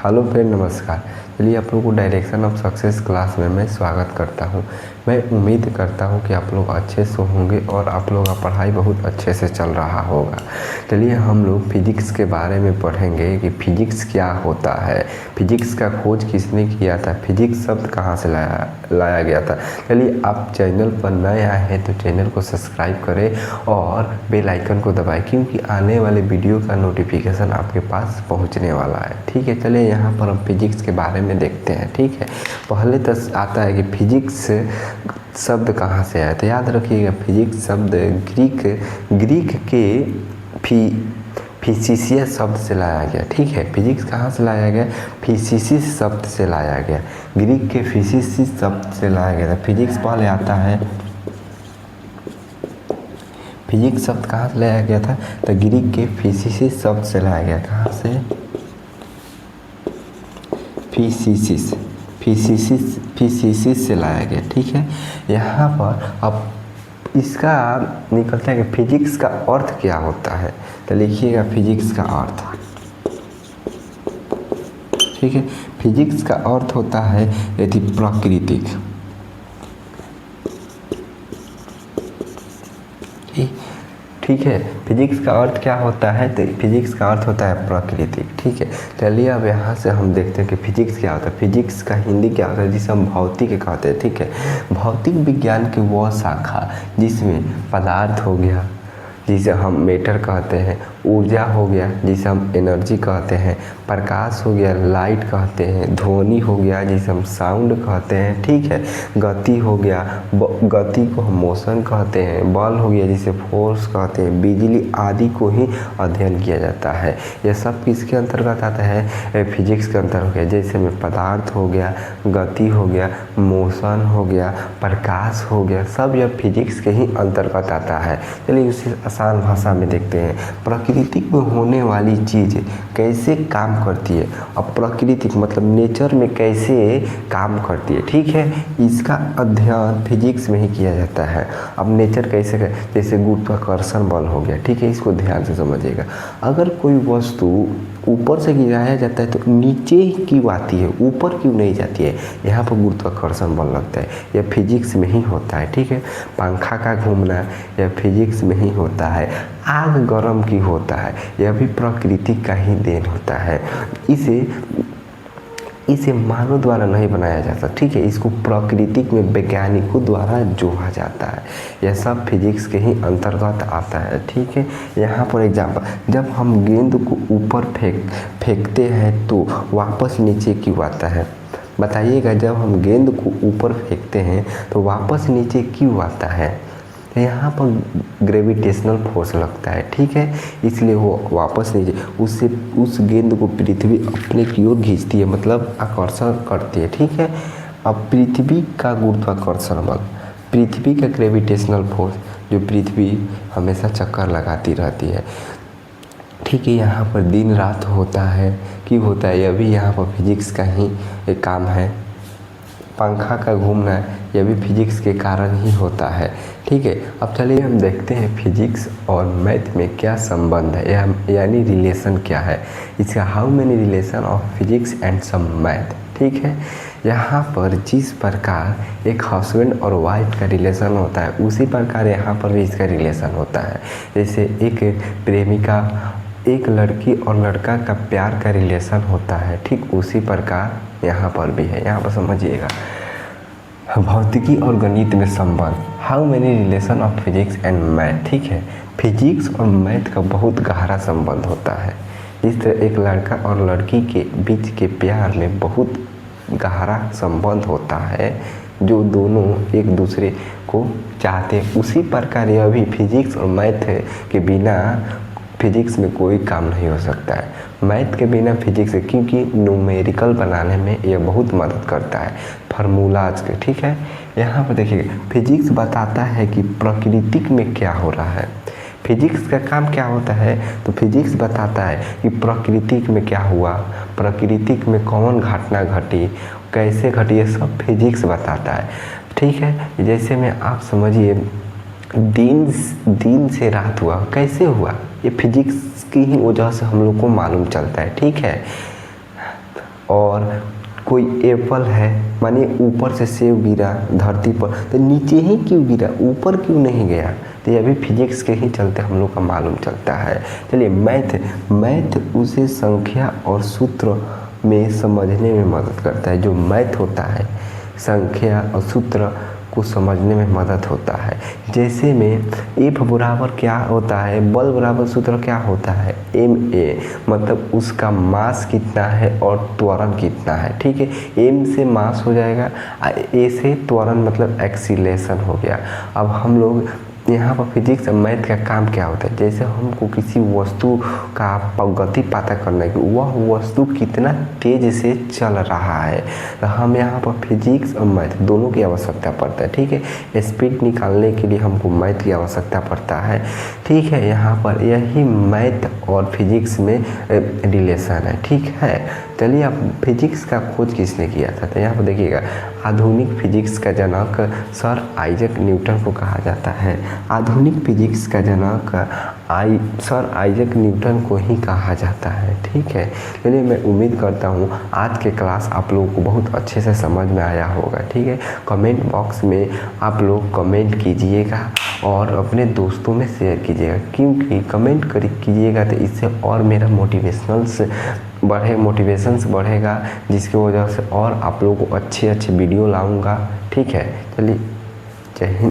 Hello friend, नमस्कार। चलिए आप लोगों को डायरेक्शन ऑफ सक्सेस क्लास में मैं स्वागत करता हूं। मैं उम्मीद करता हूं कि आप लोग अच्छे से होंगे और आप लोगों का पढ़ाई बहुत अच्छे से चल रहा होगा। चलिए हम लोग फिजिक्स के बारे में पढ़ेंगे कि फिजिक्स क्या होता है, फिजिक्स का खोज किसने किया था, फिजिक्स शब्द कहाँ से लाया गया था। चलिए आप चैनल पर नए आए हैं तो चैनल को सब्सक्राइब करें और बेल आइकन को दबाएं, क्योंकि आने वाले वीडियो का नोटिफिकेशन आपके पास पहुंचने वाला है। ठीक है, चलिए यहाँ पर हम फिजिक्स के बारे में देखते हैं। ठीक है, पहले तो आता है कि फिजिक्स शब्द कहाँ से आया। तो याद रखिएगा, फिजिक्स शब्द ग्रीक के फिजिसियस शब्द से लाया गया। ठीक है, फिजिक्स कहाँ से लाया गया, फिजिसिस शब्द से लाया गया, ग्रीक के फिजिसिस शब्द से लाया गया था। फिजिक्स पहले आता है, फिजिक्स शब्द कहाँ से लाया गया था, तो ग्रीक के फिजिसिस शब्द से लाया गया। कहाँ से, फिजिसिस से लाया गया। ठीक है, यहाँ पर अब इसका निकलता है कि फिजिक्स का अर्थ क्या होता है। तो लिखिएगा फिजिक्स का अर्थ। ठीक है, फिजिक्स का अर्थ होता है यदि प्राकृतिक, ठीक है, फिजिक्स का अर्थ क्या होता है, तो फिजिक्स का अर्थ होता है प्राकृतिक। ठीक है, चलिए अब यहाँ से हम देखते हैं कि फिजिक्स क्या होता है। फिजिक्स का हिंदी क्या होता है, जिसे हम भौतिक कहते हैं। ठीक है, भौतिक विज्ञान की वह शाखा जिसमें पदार्थ हो गया जिसे हम मैटर कहते हैं, ऊर्जा हो गया जिसे हम एनर्जी कहते हैं, प्रकाश हो गया लाइट कहते हैं, ध्वनि हो गया जिसे हम साउंड कहते हैं। ठीक है, गति हो गया, गति को हम मोशन कहते हैं, बल हो गया जिसे फोर्स कहते हैं, बिजली आदि को ही अध्ययन किया जाता है। यह सब किसके अंतर्गत आता है, फिजिक्स के अंतर्गत हो गया। जैसे में पदार्थ हो गया, गति हो गया, मोशन हो गया, प्रकाश हो गया, सब यह फिजिक्स के ही अंतर्गत आता है। चलिए उसे आसान भाषा में देखते हैं। प्राकृतिक में होने वाली चीज़ कैसे काम करती है, अब प्राकृतिक मतलब नेचर में कैसे काम करती है। ठीक है, इसका अध्ययन फिजिक्स में ही किया जाता है। अब नेचर कैसे जैसे गुरुत्वाकर्षण बल हो गया। ठीक है, इसको ध्यान से समझिएगा। अगर कोई वस्तु ऊपर से गिराया जाता है तो नीचे ही क्यों आती है, ऊपर क्यों नहीं जाती है, यहाँ पर गुरुत्वाकर्षण बल लगता है। यह फिजिक्स में ही होता है। ठीक है, पंखा का घूमना यह फिजिक्स में ही होता है। आग गर्म की होता है, यह भी प्रकृति का ही देन होता है। इसे मानव द्वारा नहीं बनाया जाता। ठीक है, इसको प्राकृतिक में वैज्ञानिकों द्वारा जोड़ा जाता है। यह सब फिजिक्स के ही अंतर्गत आता है। ठीक है, यहाँ पर एग्जाम्पल, जब हम गेंद को ऊपर फेंकते हैं तो वापस नीचे क्यों आता है, बताइएगा। जब हम गेंद को ऊपर फेंकते हैं तो वापस नीचे क्यों आता है, यहाँ पर ग्रेविटेशनल फोर्स लगता है। ठीक है, इसलिए वो वापस नीचे, उससे उस गेंद को पृथ्वी अपने की ओर खींचती है, मतलब आकर्षण करती है। ठीक है, अब पृथ्वी का गुरुत्वाकर्षण बल, पृथ्वी का ग्रेविटेशनल फोर्स, जो पृथ्वी हमेशा चक्कर लगाती रहती है। ठीक है, यहाँ पर दिन रात होता है, क्यों होता है, यह भी यहाँ पर फिजिक्स का ही एक काम है। पंखा का घूमना यह भी फिजिक्स के कारण ही होता है। ठीक है, अब चलिए हम देखते हैं फिजिक्स और मैथ में क्या संबंध है, यानी रिलेशन क्या है इसका। How many relation of physics and some math. ठीक है, यहाँ पर जिस प्रकार एक हस्बैंड और वाइफ का रिलेशन होता है, उसी प्रकार यहाँ पर भी इसका रिलेशन होता है। जैसे एक प्रेमिका, एक लड़की और लड़का का प्यार का रिलेशन होता है, ठीक उसी प्रकार यहाँ पर भी है। यहाँ पर समझिएगा, भौतिकी और गणित में संबंध। How many relation of physics and math. ठीक है, फिजिक्स और मैथ का बहुत गहरा संबंध होता है। इस तरह एक लड़का और लड़की के बीच के प्यार में बहुत गहरा संबंध होता है, जो दोनों एक दूसरे को चाहते हैं। उसी प्रकार यह भी फिजिक्स और मैथ के बिना फिजिक्स में कोई काम नहीं हो सकता है। मैथ के बिना फिजिक्स है, क्योंकि न्यूमेरिकल बनाने में यह बहुत मदद करता है, फार्मूलाज के। ठीक है, यहाँ पर देखिए, फिजिक्स बताता है कि प्रकृति में क्या हो रहा है। फिजिक्स का काम क्या होता है, तो फिजिक्स बताता है कि प्रकृति में क्या हुआ, प्रकृति में कौन घटना घटी, कैसे घटी, ये सब फिजिक्स बताता है। ठीक है, जैसे में आप समझिए, दिन से रात हुआ, कैसे हुआ, ये फिजिक्स की ही वजह से हम लोग को मालूम चलता है। ठीक है, और कोई एप्पल है, मानिए ऊपर से सेब गिरा धरती पर, तो नीचे ही क्यों गिरा, ऊपर क्यों नहीं गया? तो ये भी फिजिक्स के ही चलते हम लोग का मालूम चलता है। चलिए मैथ उसे संख्या और सूत्र में समझने में मदद करता है। जो मैथ होता है संख्या और सूत्र को समझने में मदद होता है। जैसे में एफ बराबर क्या होता है, बल बराबर सूत्र क्या होता है, ma, मतलब उसका मास कितना है और त्वरण कितना है। ठीक है, m से मास हो जाएगा, a से त्वरण मतलब एक्सीलरेशन हो गया। अब हम लोग यहाँ पर फिजिक्स और मैथ का काम क्या होता है, जैसे हमको किसी वस्तु का गति पता करना है कि वह वस्तु कितना तेज से चल रहा है, तो हम यहाँ पर फिजिक्स और मैथ दोनों की आवश्यकता पड़ता है। ठीक है, स्पीड निकालने के लिए हमको मैथ की आवश्यकता पड़ता है। ठीक है, यहाँ पर यही मैथ और फिजिक्स में रिलेशन है। ठीक है, चलिए अब फिजिक्स का खोज किसने किया था, तो यहाँ पर देखिएगा आधुनिक फिजिक्स का जनक सर आइजक न्यूटन को कहा जाता है। आधुनिक फिजिक्स का जनक सर आइजक न्यूटन को ही कहा जाता है। ठीक है, चलिए मैं उम्मीद करता हूँ आज के क्लास आप लोगों को बहुत अच्छे से समझ में आया होगा। ठीक है, कमेंट बॉक्स में आप लोग कमेंट कीजिएगा और अपने दोस्तों में शेयर कीजिएगा, क्योंकि कमेंट कीजिएगा तो इससे और मेरा मोटिवेशंस बढ़ेगा, जिसकी वजह से और आप लोगों को अच्छे वीडियो लाऊंगा। ठीक है, चलिए जय हिंद।